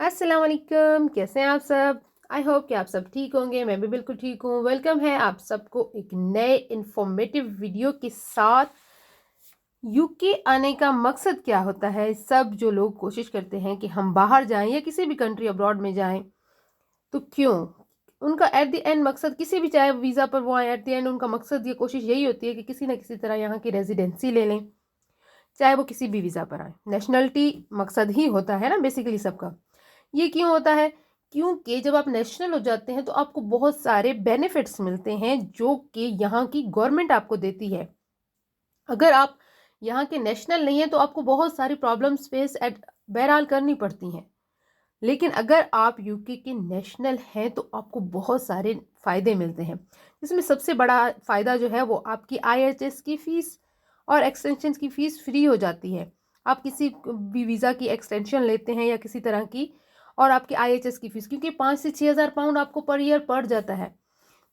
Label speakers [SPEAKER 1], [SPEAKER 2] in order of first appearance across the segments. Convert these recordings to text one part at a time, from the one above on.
[SPEAKER 1] अस्सलाम वालेकुम, कैसे हैं आप सब। आई होप कि आप सब ठीक होंगे। मैं भी बिल्कुल ठीक हूँ। वेलकम है आप सबको एक नए इंफॉर्मेटिव वीडियो के साथ। यूके आने का मकसद क्या होता है? सब जो लोग कोशिश करते हैं कि हम बाहर जाएं या किसी भी कंट्री अब्रॉड में जाएं, तो क्यों उनका एट द एंड मकसद, किसी भी चाहे वीज़ा पर वो आए, एट द एंड उनका मकसद, ये कोशिश यही होती है कि किसी ना किसी तरह यहाँ की रेजिडेंसी ले लें, चाहे वो किसी भी वीज़ा पर आए। नेशनलिटी मकसद ही होता है ना बेसिकली सबका। ये क्यों होता है? क्योंकि जब आप नेशनल हो जाते हैं तो आपको बहुत सारे बेनिफिट्स मिलते हैं जो कि यहाँ की गवर्नमेंट आपको देती है। अगर आप यहाँ के नेशनल नहीं हैं तो आपको बहुत सारी प्रॉब्लम्स फेस एट बहरहाल करनी पड़ती हैं। लेकिन अगर आप यूके के नेशनल हैं तो आपको बहुत सारे फ़ायदे मिलते हैं, जिसमें सबसे बड़ा फ़ायदा जो है वो आपकी आईएचएस की फ़ीस और एक्सटेंशन की फ़ीस फ्री हो जाती है। आप किसी भी वीज़ा की एक्सटेंशन लेते हैं या किसी तरह की, और आपकी आईएचएस की फ़ीस, क्योंकि 5 से 6 हज़ार पाउंड आपको पर ईयर पड़ जाता है,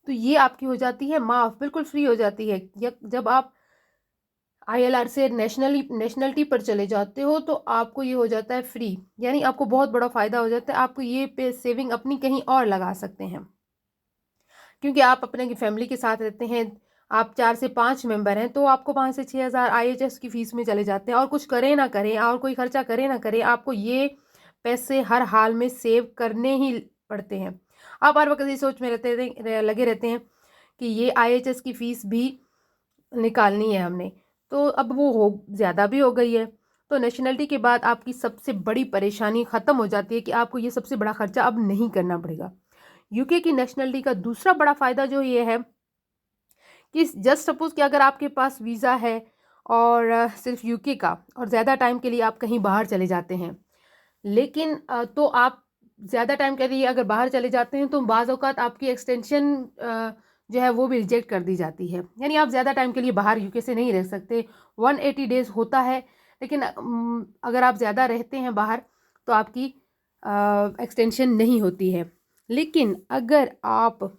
[SPEAKER 1] तो ये आपकी हो जाती है माफ़, बिल्कुल फ्री हो जाती है। या जब आप आईएलआर से नेशनलिटी पर चले जाते हो तो आपको ये हो जाता है फ्री, यानी आपको बहुत बड़ा फ़ायदा हो जाता है। आपको ये पे सेविंग अपनी कहीं और लगा सकते हैं, क्योंकि आप अपने फैमिली के साथ रहते हैं। आप 4 से 5 मेंबर हैं तो आपको 5 से 6 हज़ार आईएचएस की फ़ीस में चले जाते हैं, और कुछ करें ना करें और कोई खर्चा करें ना करें, आपको ये पैसे हर हाल में सेव करने ही पड़ते हैं। आप हर वक्त इस सोच में लगे रहते हैं कि ये आईएचएस की फ़ीस भी निकालनी है हमने, तो अब वो हो ज़्यादा भी हो गई है। तो नेशनलिटी के बाद आपकी सबसे बड़ी परेशानी ख़त्म हो जाती है कि आपको ये सबसे बड़ा खर्चा अब नहीं करना पड़ेगा। यूके की नेशनलिटी का दूसरा बड़ा फ़ायदा जो ये है कि जस्ट सपोज़ कि अगर आपके पास वीज़ा है और सिर्फ यूके का, और ज़्यादा टाइम के लिए आप कहीं बाहर चले जाते हैं, लेकिन तो आप ज़्यादा टाइम के लिए अगर बाहर चले जाते हैं तो बाज़ औक़ात आपकी एक्सटेंशन जो है वो भी रिजेक्ट कर दी जाती है। यानी आप ज़्यादा टाइम के लिए बाहर यूके से नहीं रह सकते। 180 डेज़ होता है, लेकिन अगर आप ज़्यादा रहते हैं बाहर तो आपकी एक्सटेंशन नहीं होती है। लेकिन अगर आप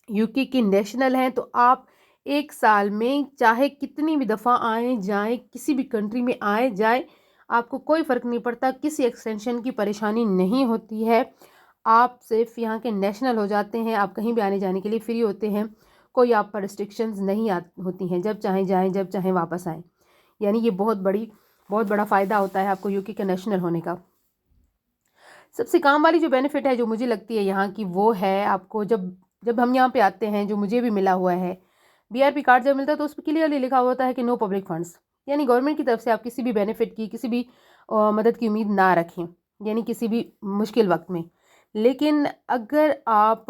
[SPEAKER 1] यूके की नेशनल हैं तो आप 1 साल में चाहे कितनी भी दफ़ा आएँ जाएँ, किसी भी कंट्री में आएँ जाएँ, आपको कोई फ़र्क नहीं पड़ता, किसी एक्सटेंशन की परेशानी नहीं होती है। आप सिर्फ यहाँ के नेशनल हो जाते हैं, आप कहीं भी आने जाने के लिए फ्री होते हैं। कोई आप पर रिस्ट्रिक्शंस नहीं होती हैं, जब चाहें जाएँ, जब चाहें वापस आएँ। यानी ये बहुत बड़ा फ़ायदा होता है आपको यूके के नेशनल होने का। सबसे काम वाली जो बेनिफिट है जो मुझे लगती है यहाँ की, वो है आपको जब जब हम यहाँ पे आते हैं, जो मुझे भी मिला हुआ है, बीआरपी कार्ड जब मिलता है तो उस पर क्लियरली लिखा होता है कि नो पब्लिक फंड्स। यानी गवर्नमेंट की तरफ से आप किसी भी बेनिफिट की, किसी भी मदद की उम्मीद ना रखें, यानी किसी भी मुश्किल वक्त में। लेकिन अगर आप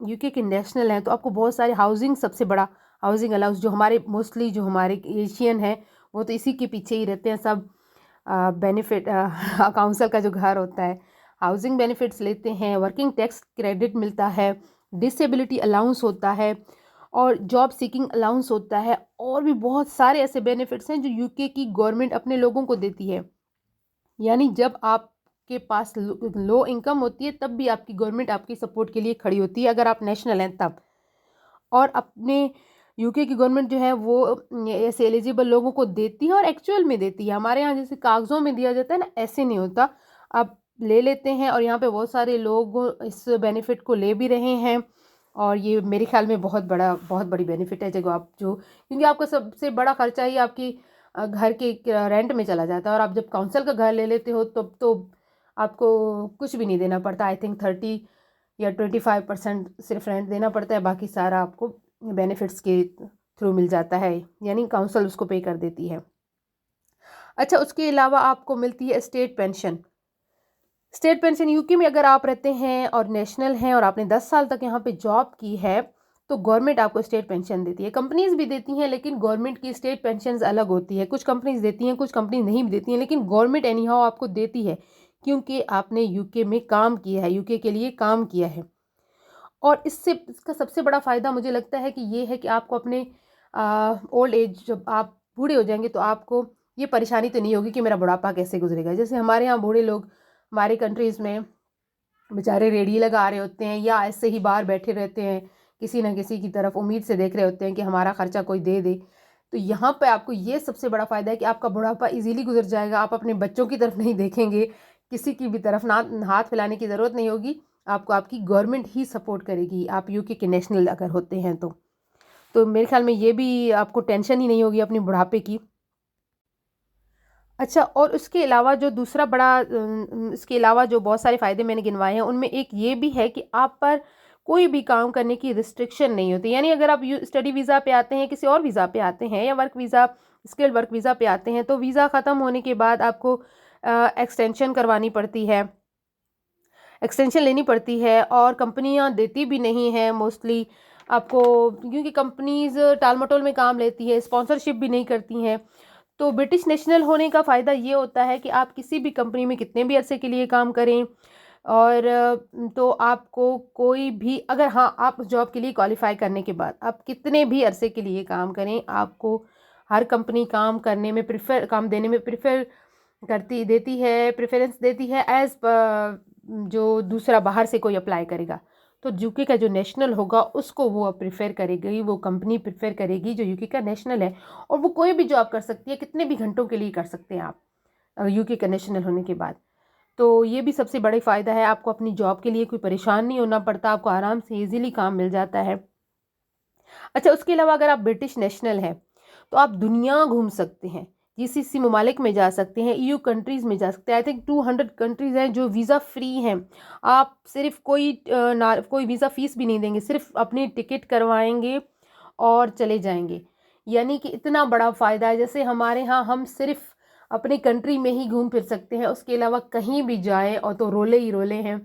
[SPEAKER 1] यूके के नेशनल हैं तो आपको बहुत सारे हाउसिंग, सबसे बड़ा हाउसिंग अलाउंस, जो हमारे मोस्टली जो हमारे एशियन है वो तो इसी के पीछे ही रहते हैं सब। बेनिफिट काउंसिल का जो घर होता है, हाउसिंग बेनिफिट्स लेते हैं, वर्किंग टैक्स क्रेडिट मिलता है, डिसेबिलिटी अलाउंस होता है, और जॉब सीकिंग अलाउंस होता है, और भी बहुत सारे ऐसे बेनिफिट्स हैं जो यूके की गवर्नमेंट अपने लोगों को देती है। यानी जब आपके पास लो इनकम होती है तब भी आपकी गवर्नमेंट आपकी सपोर्ट के लिए खड़ी होती है, अगर आप नेशनल हैं तब। और अपने यूके की गवर्नमेंट जो है वो ऐसे एलिजिबल लोगों को देती है, और एक्चुअल में देती है। हमारे यहाँ जैसे कागज़ों में दिया जाता है ना, ऐसे नहीं होता। आप ले लेते हैं, और यहाँ पे बहुत सारे लोग इस बेनिफिट को ले भी रहे हैं, और ये मेरे ख्याल में बहुत बड़ी बेनिफिट है। जब आप जो, क्योंकि आपका सबसे बड़ा खर्चा ही आपकी घर के रेंट में चला जाता है, और आप जब काउंसिल का घर ले लेते हो तब तो आपको कुछ भी नहीं देना पड़ता। आई थिंक 30 या 25% सिर्फ रेंट देना पड़ता है, बाकी सारा आपको बेनिफिट्स के थ्रू मिल जाता है, यानी काउंसिल उसको पे कर देती है। अच्छा, उसके अलावा आपको मिलती है state pension. State pension UK में अगर आप रहते हैं और नेशनल हैं और आपने 10 साल तक यहाँ पे जॉब की है तो गवर्नमेंट आपको स्टेट पेंशन देती है। कंपनीज भी देती हैं, लेकिन गवर्नमेंट की स्टेट पेंशन अलग होती है। कुछ कंपनीज देती हैं, कुछ कंपनीज नहीं भी देती हैं, लेकिन गवर्नमेंट एनी हाउ आपको देती है, क्योंकि आपने यूके में काम किया है, यूके के लिए काम किया है। और इसका सबसे बड़ा फ़ायदा मुझे लगता है कि ये है कि आपको अपने ओल्ड एज, जब आप बूढ़े हो जाएंगे तो आपको ये परेशानी तो नहीं होगी कि मेरा बुढ़ापा कैसे गुजरेगा। जैसे हमारे यहाँ बूढ़े लोग हमारी कंट्रीज़ में बेचारे रेडी लगा रहे होते हैं, या ऐसे ही बाहर बैठे रहते हैं, किसी न किसी की तरफ उम्मीद से देख रहे होते हैं कि हमारा खर्चा कोई दे दे। तो यहाँ पे आपको ये सबसे बड़ा फ़ायदा है कि आपका बुढ़ापा इजीली गुजर जाएगा। आप अपने बच्चों की तरफ नहीं देखेंगे किसी की भी तरफ ना हाथ फैलाने की ज़रूरत नहीं होगी, आपको आपकी गवर्नमेंट ही सपोर्ट करेगी, आप यूके के नेशनल अगर होते हैं तो मेरे ख्याल में ये भी आपको टेंशन ही नहीं होगी अपनी बुढ़ापे की। अच्छा, और उसके अलावा जो दूसरा बड़ा इसके अलावा जो बहुत सारे फ़ायदे मैंने गिनवाए हैं, उनमें एक ये भी है कि आप पर कोई भी काम करने की रिस्ट्रिक्शन नहीं होती। यानी अगर आप स्टडी वीज़ा पे आते हैं, किसी और वीज़ा पे आते हैं या work visa, skilled work visa पे आते हैं, तो वीज़ा ख़त्म होने के बाद आपको एक्सटेंशन करवानी पड़ती है, एक्सटेंशन लेनी पड़ती है, और कंपनियां देती भी नहीं हैं मोस्टली आपको, क्योंकि कंपनीज़ टाल-मटोल में काम लेती है, स्पॉन्सरशिप भी नहीं करती हैं। तो ब्रिटिश नेशनल होने का फ़ायदा ये होता है कि आप किसी भी कंपनी में कितने भी अरसे के लिए काम करें, और तो आपको कोई भी, अगर हाँ आप जॉब के लिए क्वालिफाई करने के बाद आप कितने भी अरसे के लिए काम करें, आपको हर कंपनी काम देने में देती है, प्रेफरेंस देती है एज जो दूसरा बाहर से कोई अप्लाई करेगा, तो यूके का जो नेशनल होगा उसको वो प्रेफर करेगी, वो कंपनी प्रेफर करेगी जो यूके का नेशनल है, और वो कोई भी जॉब कर सकती है, कितने भी घंटों के लिए कर सकते हैं आप यूके का नेशनल होने के बाद। तो ये भी सबसे बड़ा फ़ायदा है, आपको अपनी जॉब के लिए कोई परेशान नहीं होना पड़ता, आपको आराम से इजीली काम मिल जाता है। अच्छा, उसके अलावा अगर आप ब्रिटिश नेशनल हैं तो आप दुनिया घूम सकते हैं, जीसीसी ममालिक में जा सकते हैं, ईयू कंट्रीज़ में जा सकते हैं। आई थिंक 200 कंट्रीज़ हैं जो वीज़ा फ्री हैं। आप सिर्फ कोई वीज़ा फ़ीस भी नहीं देंगे, सिर्फ अपनी टिकट करवाएंगे और चले जाएंगे। यानी कि इतना बड़ा फ़ायदा है, जैसे हमारे यहाँ हम सिर्फ अपनी कंट्री में ही घूम फिर सकते हैं, उसके अलावा कहीं भी जाएं और तो रोले ही रोले हैं।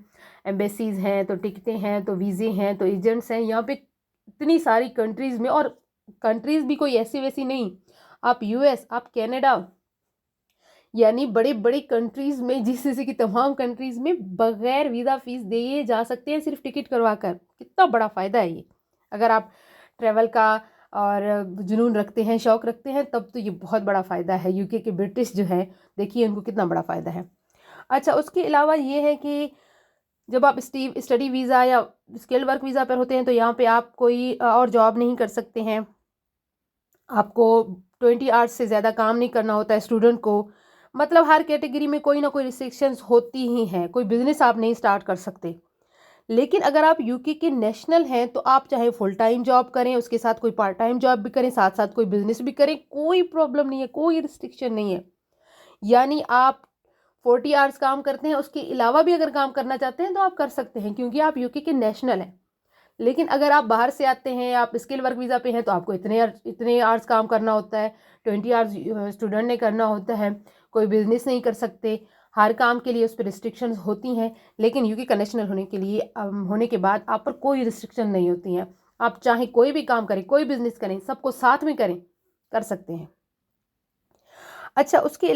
[SPEAKER 1] एम्बेसीज़ हैं तो टिकटें हैं तो वीज़े हैं तो एजेंट्स हैं, यहाँ पे इतनी सारी कंट्रीज़ में, और कंट्रीज़ भी कोई ऐसी वैसी नहीं, आप यूएस, आप कनाडा, यानी बड़े बड़े कंट्रीज़ में, जीसीसी की तमाम कंट्रीज़ में बगैर वीज़ा फ़ीस दिए जा सकते हैं, सिर्फ टिकट करवा कर। कितना बड़ा फ़ायदा है ये, अगर आप ट्रैवल का और जुनून रखते हैं, शौक़ रखते हैं, तब तो ये बहुत बड़ा फ़ायदा है। यूके के ब्रिटिश जो हैं, देखिए उनको कितना बड़ा फ़ायदा है। अच्छा, उसके अलावा ये है कि जब आप स्टडी वीज़ा या स्किल्ड वर्क वीज़ा पर होते हैं तो यहाँ पे आप कोई और जॉब नहीं कर सकते हैं, आपको 20 आवर्स से ज़्यादा काम नहीं करना होता है स्टूडेंट को। मतलब हर कैटेगरी में कोई ना कोई रिस्ट्रिक्शंस होती ही हैं, कोई बिजनेस आप नहीं स्टार्ट कर सकते। लेकिन अगर आप यूके के नेशनल हैं तो आप चाहे फुल टाइम जॉब करें, उसके साथ कोई पार्ट टाइम जॉब भी करें, साथ साथ कोई बिजनेस भी करें, कोई प्रॉब्लम नहीं है, कोई रिस्ट्रिक्शन नहीं है। यानी आप 40 आवर्स काम करते हैं, उसके अलावा भी अगर काम करना चाहते हैं तो आप कर सकते हैं, क्योंकि आप यूके के नेशनल हैं। लेकिन अगर आप बाहर से आते हैं, आप स्किल वर्क वीज़ा पे हैं, तो आपको इतने आवर्स काम करना होता है, 20 आवर्स स्टूडेंट ने करना होता है, कोई बिजनेस नहीं कर सकते, हर काम के लिए उस पर रिस्ट्रिक्शंस होती हैं। लेकिन यूके का नेशनल होने के बाद आप पर कोई रिस्ट्रिक्शन नहीं होती हैं, आप चाहे कोई भी काम करें, कोई बिजनेस करें, सबको साथ में करें, कर सकते हैं। अच्छा, उसके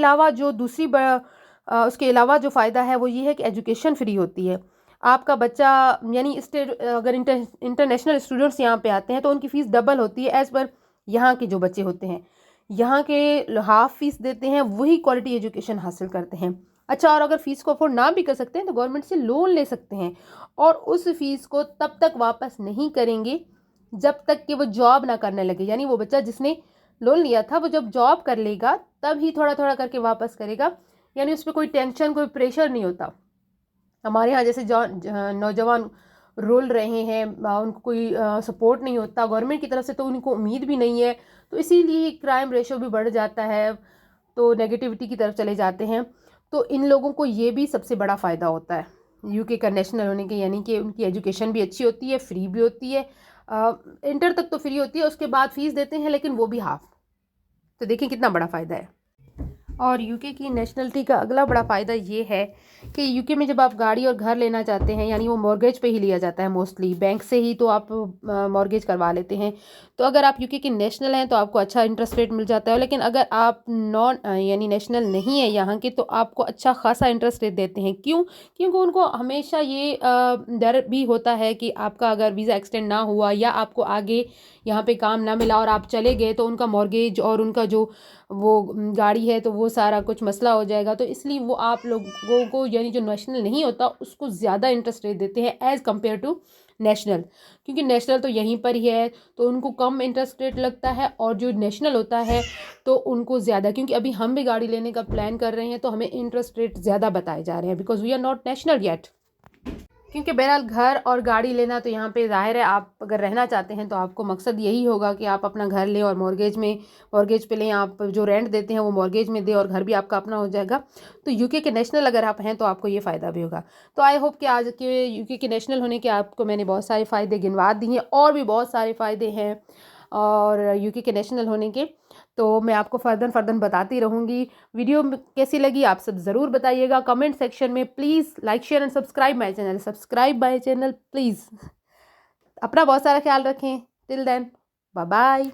[SPEAKER 1] अलावा जो फ़ायदा है वो ये है कि एजुकेशन फ्री होती है। आपका बच्चा, यानी अगर इंटरनेशनल स्टूडेंट्स यहाँ पे आते हैं तो उनकी फ़ीस डबल होती है एज़ पर यहाँ के जो बच्चे होते हैं। यहाँ के हाफ़ फ़ीस देते हैं, वही क्वालिटी एजुकेशन हासिल करते हैं। अच्छा, और अगर फ़ीस को अफोर्ड ना भी कर सकते हैं तो गवर्नमेंट से लोन ले सकते हैं, और उस फ़ीस को तब तक वापस नहीं करेंगे जब तक कि वो जॉब ना करने लगे। यानी वो बच्चा जिसने लोन लिया था वो जब जॉब कर लेगा तब ही थोड़ा थोड़ा करके वापस करेगा। यानी उस पर कोई टेंशन, कोई प्रेशर नहीं होता। हमारे यहाँ जैसे नौजवान रोल रहे हैं, उनको कोई सपोर्ट नहीं होता गवर्नमेंट की तरफ से, तो उनको उम्मीद भी नहीं है, तो इसीलिए क्राइम रेशो भी बढ़ जाता है, तो नेगेटिविटी की तरफ चले जाते हैं। तो इन लोगों को ये भी सबसे बड़ा फ़ायदा होता है यूके का नेशनल होने के, यानी कि उनकी एजुकेशन भी अच्छी होती है, फ्री भी होती है, इंटर तक तो फ्री होती है, उसके बाद फीस देते हैं, लेकिन वो भी हाफ। तो देखिए कितना बड़ा फ़ायदा है। और यूके की नेशनलिटी का अगला बड़ा फ़ायदा ये है कि यूके में जब आप गाड़ी और घर लेना चाहते हैं, यानी वो मॉर्गेज पे ही लिया जाता है, मोस्टली बैंक से ही तो आप मॉर्गेज करवा लेते हैं। तो अगर आप यूके के नेशनल हैं तो आपको अच्छा इंटरेस्ट रेट मिल जाता है, लेकिन अगर आप यानी नेशनल नहीं है यहाँ के, तो आपको अच्छा खासा इंटरेस्ट रेट देते हैं। क्यों? क्योंकि उनको हमेशा ये डर भी होता है कि आपका अगर वीज़ा एक्सटेंड ना हुआ या आपको आगे यहाँ पे काम ना मिला और आप चले गए, तो उनका मॉर्गेज और उनका जो वो गाड़ी है तो वो सारा कुछ मसला हो जाएगा, तो इसलिए वो आप लोगों को यानी जो नेशनल नहीं होता उसको ज़्यादा इंटरेस्ट रेट देते हैं एज़ कम्पेयर टू नेशनल, क्योंकि नेशनल तो यहीं पर ही है तो उनको कम इंटरेस्ट रेट लगता है, और जो नेशनल होता है तो उनको ज़्यादा, क्योंकि अभी हम भी गाड़ी लेने का प्लान कर रहे हैं तो हमें इंटरेस्ट रेट ज़्यादा बताए जा रहे हैं because we are not national yet. क्योंकि बहरहाल घर और गाड़ी लेना तो यहाँ पे ज़ाहिर है, आप अगर रहना चाहते हैं तो आपको मकसद यही होगा कि आप अपना घर लें और मॉर्गेज पे लें, आप जो रेंट देते हैं वो मॉर्गेज में दें और घर भी आपका अपना हो जाएगा। तो यूके के नेशनल अगर आप हैं तो आपको ये फ़ायदा भी होगा। तो आई होप कि आज के यूके के नेशनल होने के आपको मैंने बहुत सारे फ़ायदे गिनवा दिए हैं, और भी बहुत सारे फ़ायदे हैं और यूके के नेशनल होने के, तो मैं आपको फ़र्दर बताती रहूँगी। वीडियो कैसी लगी आप सब ज़रूर बताइएगा कमेंट सेक्शन में। Please like share and subscribe my channel please. अपना बहुत सारा ख्याल रखें। Till then bye bye.